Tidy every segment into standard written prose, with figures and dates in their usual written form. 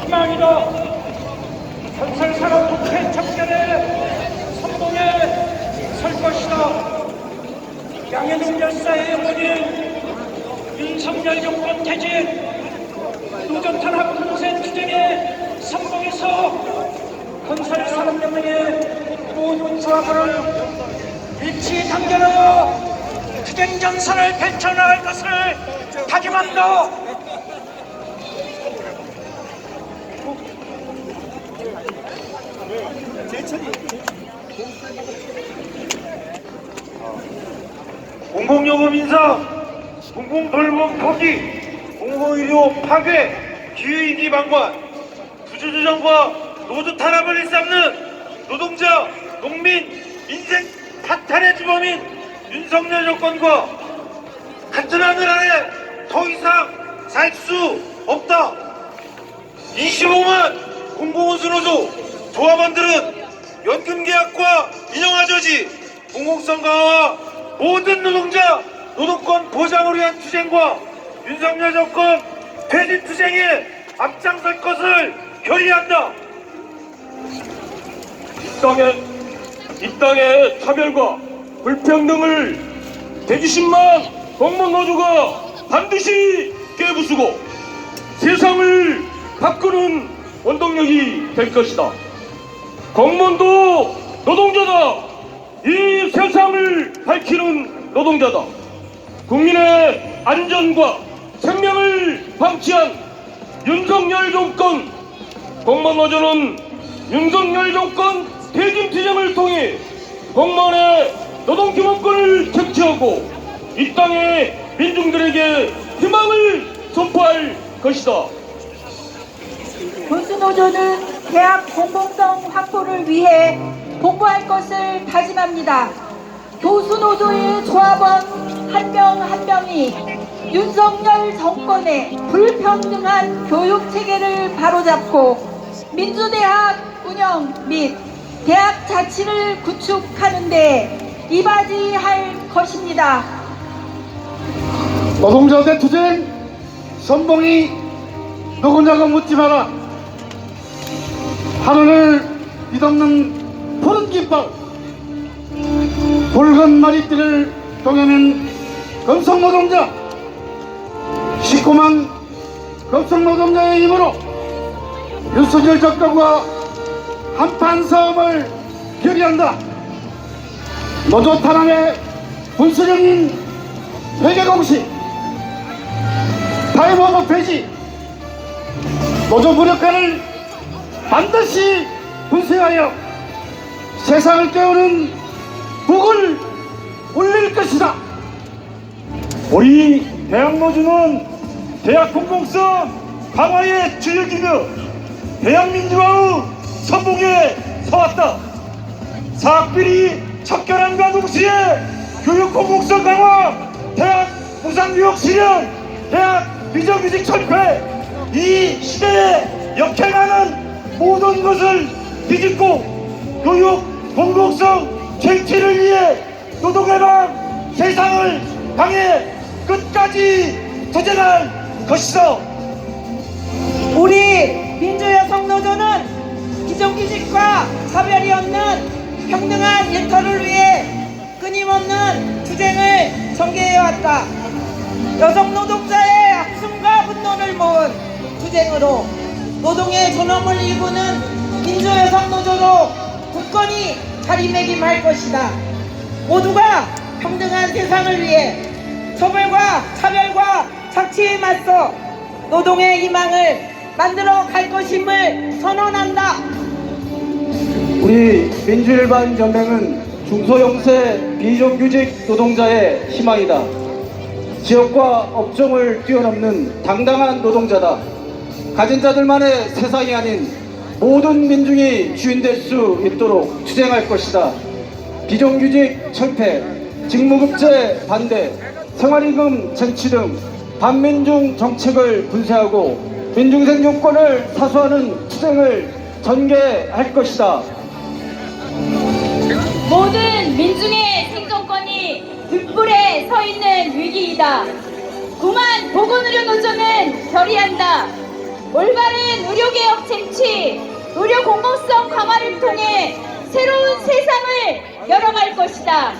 희망이다. 건설산업 독해 척결의 선봉에 설 것이다. 양해동 열사의 어머니 윤석열 정권 퇴진, 노점탄압 공세 투쟁의 선봉에서 건설산업연맹의 모든 조합원을 일치 단결하여 투쟁 전선을 펼쳐나갈 것을 다짐한다. 공공요금 인상, 공공돌봄 포기, 공공의료 파괴, 기후위기 방관, 부주주정과 노조 탄압을 일삼는 노동자, 농민, 민생 파탄의 주범인 윤석열 정권과 같은 하늘 아래 더 이상 살 수 없다. 25만 공공운수노조 조합원들은 연금계약과 인형아저지, 공공성 강화와 모든 노동자 노동권 보장을 위한 투쟁과 윤석열 정권 퇴진 투쟁에 앞장설 것을 결의한다. 이 땅의 차별과 불평등을 120만 공무노조가 반드시 깨부수고 세상을 바꾸는 원동력이 될 것이다. 공무원도 노동자다. 이 세상을 밝히는 노동자다. 국민의 안전과 생명을 방치한 윤석열 정권, 공무원노조는 윤석열 정권 퇴진 투쟁을 통해 공무원의 노동기본권을 쟁취하고 이 땅의 민중들에게 희망을 선포할 것이다. 군수노조는 대학 공공성 확보를 위해 복무할 것을 다짐합니다. 교수노조의 조합원 한 명 한 명이 윤석열 정권의 불평등한 교육체계를 바로잡고 민주대학 운영 및 대학 자치를 구축하는 데 이바지할 것입니다. 노동자 대투쟁 선봉이 누구냐고 묻지 마라. 하늘을 뒤덮는 푸른 깃발, 붉은 머리띠를 동여낸 금속노동자, 19만 금속노동자의 힘으로 윤석열 정권과 한판 싸움을 결의한다. 노조 탄압의 분수령인 회계공시, 타임오버 폐지, 노조 무력화를 반드시 분쇄하여 세상을 깨우는 북을 울릴 것이다. 우리 대학노조는 대학 공공성 강화의 주역이며 대학민주화의 선봉에 서왔다. 사학비리 척결함과 동시에 교육 공공성 강화, 대학 무상교육 실현, 대학 비정규직 철폐, 이 시대에 역행하는 모든 것을 뒤집고 교육 공공성 쟁취를 위해 노동해방 세상을 향해 끝까지 투쟁할 것이다. 우리 민주여성노조는 비정규직과 차별이 없는 평등한 일터를 위해 끊임없는 투쟁을 전개해왔다. 여성 노동자의 학숨과 분노를 모은 투쟁으로 노동의 존엄을 일구는 민주여성노조로 굳건히 자리매김할 것이다. 모두가 평등한 세상을 위해 처벌과 차별과 착취에 맞서 노동의 희망을 만들어 갈 것임을 선언한다. 우리 민주일반연맹은 중소형세 비정규직 노동자의 희망이다. 지역과 업종을 뛰어넘는 당당한 노동자다. 가진 자들만의 세상이 아닌 모든 민중이 주인 될 수 있도록 투쟁할 것이다. 비정규직 철폐, 직무급제 반대, 생활임금 쟁취 등 반민중 정책을 분쇄하고 민중생존권을 사수하는 투쟁을 전개할 것이다. 모든 민중의 생존권이 등불에 서 있는 위기이다. 9만 보건의료노조는 결의한다. 올바른 의료개혁 투쟁을 통해 새로운 세상을 열어갈 것이다.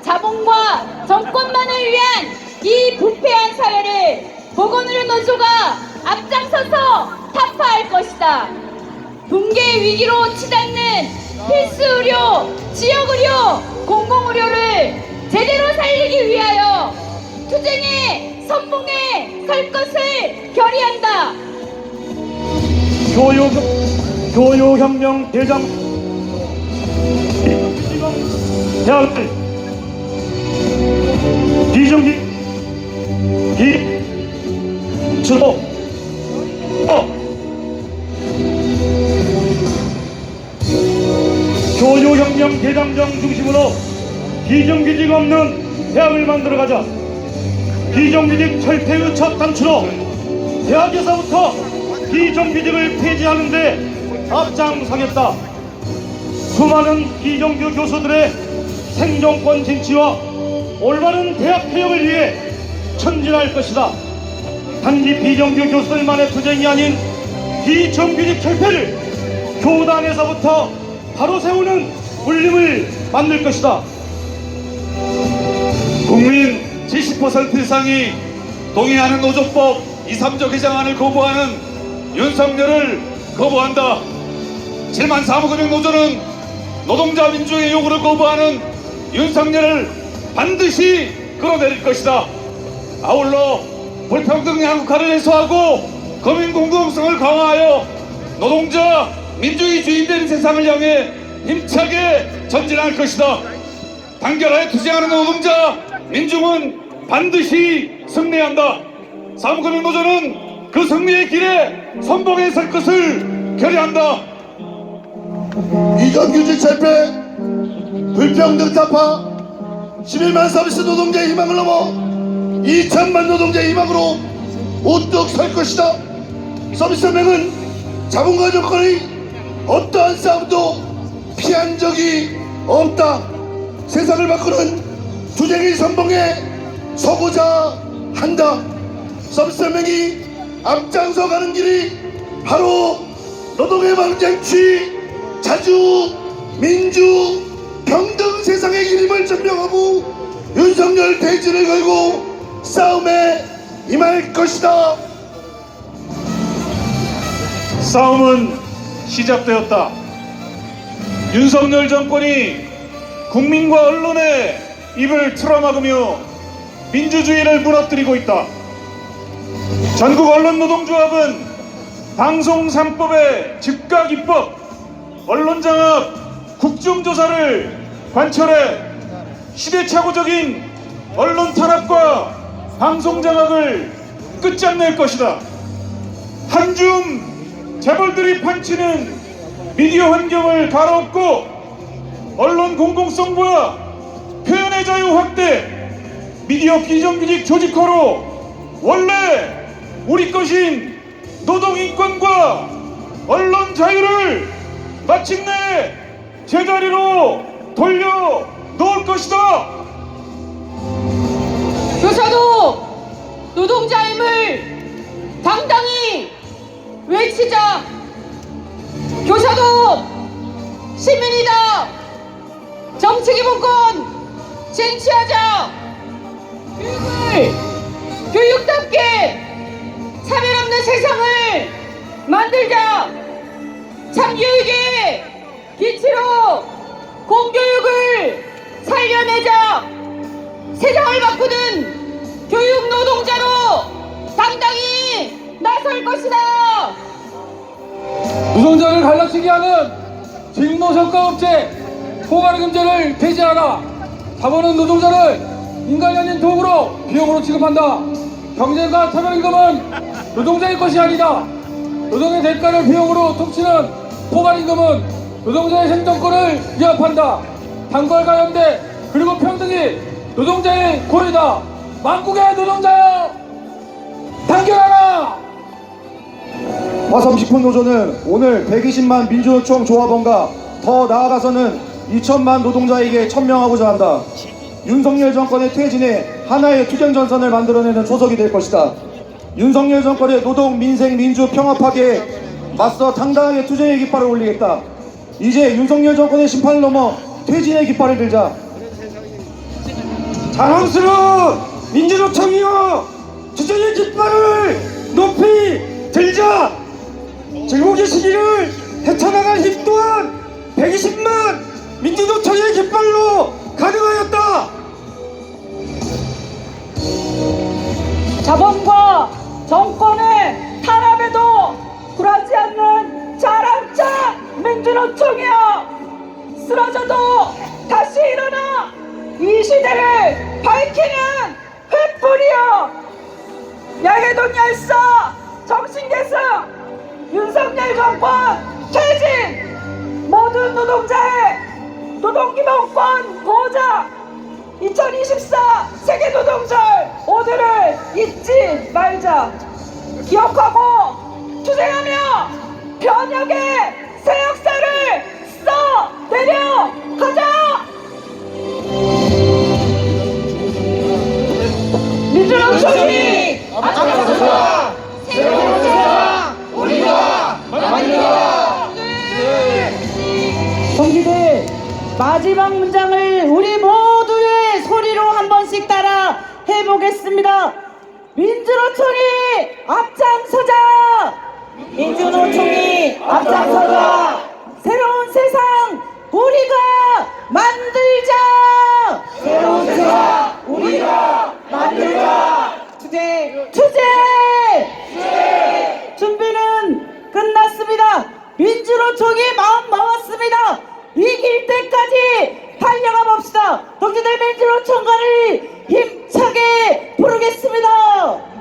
자본과 정권만을 위한 이 부패한 사회를 보건의료 노조가 앞장서서 타파할 것이다. 붕괴 위기로 치닫는 필수 의료, 지역 의료, 공공의료를 제대로 살리기 위하여 투쟁의 선봉에 설 것을 결의한다. 교육혁명 대장 대학을 비정기 비주로 교육혁명 대장정 중심으로 비정규직 없는 대학을 만들어가자. 비정규직 철폐의 첫 단추로 대학에서부터 비정규직을 폐지하는데 앞장서겠다. 수많은 비정규 교수들의 생존권 쟁취와 올바른 대학 개혁을 위해 전진할 것이다. 단지 비정규 교수들만의 투쟁이 아닌 비정규직 철폐를 교단에서부터 바로 세우는 울림을 만들 것이다. 국민 70% 이상이 동의하는 노조법 2, 3조 개정안을 거부하는 윤석열을 거부한다. 7만 사무금융 노조는 노동자 민주의 요구를 거부하는 윤석열을 반드시 끌어내릴 것이다. 아울러 불평등 양극화를 해소하고 검인 공정성을 강화하여 노동자 민주의 주인된 세상을 향해 힘차게 전진할 것이다. 단결하여 투쟁하는 노동자 민중은 반드시 승리한다. 사무금융 노조는 그 승리의 길에 선봉에 설 것을 결의한다. 비정규직 철폐, 불평등 타파, 11만 서비스 노동자의 희망을 넘어 2천만 노동자의 희망으로 우뚝 설 것이다. 서비스혁명은 자본과 정권의 어떠한 싸움도 피한 적이 없다. 세상을 바꾸는 투쟁의 선봉에 서고자 한다. 서비스혁명이 앞장서 가는 길이 바로 노동의 방쟁취, 자주, 민주, 평등 세상의 길임을 증명하고 윤석열 대지를 걸고 싸움에 임할 것이다. 싸움은 시작되었다. 윤석열 정권이 국민과 언론의 입을 틀어막으며 민주주의를 무너뜨리고 있다. 전국 언론노동조합은 방송 3법의 즉각 입법, 언론장악, 국정조사를 관철해 시대착오적인 언론 탄압과 방송장악을 끝장낼 것이다. 한줌 재벌들이 판치는 미디어 환경을 갈아엎고 언론 공공성과 표현의 자유 확대, 미디어 비정규직 조직화로 원래 우리 것인 노동인권과 언론 자유를 마침내 제자리로 돌려 놓을 것이다. 교사도 노동자임을 당당히 외치자. 교사도 시민이다. 정치기본권 쟁취하자. 교육을 교육답게 차별 없는 세상을 만들자. 참교육의 기치로 공교육을 살려내자. 세상을 바꾸는 교육 노동자로 당당히 나설 것이다. 노동자를 갈라치게 하는 직노성과업체 포괄금제를 폐지하라. 자본은 노동자를 인간이 아닌 도구로 비용으로 취급한다. 경쟁과 차별임금은 노동자의 것이 아니다. 노동의 대가를 비용으로 퉁치는 포괄임금은 노동자의 생존권을 위협한다. 단결과 연대 그리고 평등이 노동자의 고유다. 만국의 노동자여 단결하라. 화성식품 노조는 오늘 120만 민주노총 조합원과 더 나아가서는 2천만 노동자에게 천명하고자 한다. 윤석열 정권의 퇴진에 하나의 투쟁전선을 만들어내는 조석이 될 것이다. 윤석열 정권의 노동, 민생, 민주, 평화 파괴에 맞서 당당하게 투쟁의 깃발을 올리겠다. 이제 윤석열 정권의 심판을 넘어 퇴진의 깃발을 들자. 자랑스러운 민주노총이여 투쟁의 깃발을 높이 들자. 제국의 시기를 헤쳐나갈 힘 또한 120만 민주노총의 깃발로 가능하였다. 자본과 정권의 탄압에도 굴하지 않는 자랑찬 민주노총이여, 쓰러져도 다시 일어나 이 시대를 밝히는 횃불이여, 야해돈 열사 정신계승, 윤석열 정권 퇴진, 모든 노동자의 노동기본권 보장, 2024 세계노동절 오늘을 잊지 말자. 기억하고 투쟁하며 변혁의 새 역사를 써내려 가자. 민주노총이 앞장서서 새로운 세상 우리가 만들어. 동지들, 마지막 문장을 우리 모두의 소리로 한 번씩 따라 해보겠습니다. 민주노총이 앞장서자. 민주노총이 앞장서자. 새로운 세상 우리가 만들자. 새로운 세상 우리가 만들자. 투쟁. 준비는 끝났습니다. 민주노총이 마음 먹었습니다. 이길 때까지 달려가 봅시다. 동지들, 민주노총과를 힘차게 부르겠습니다.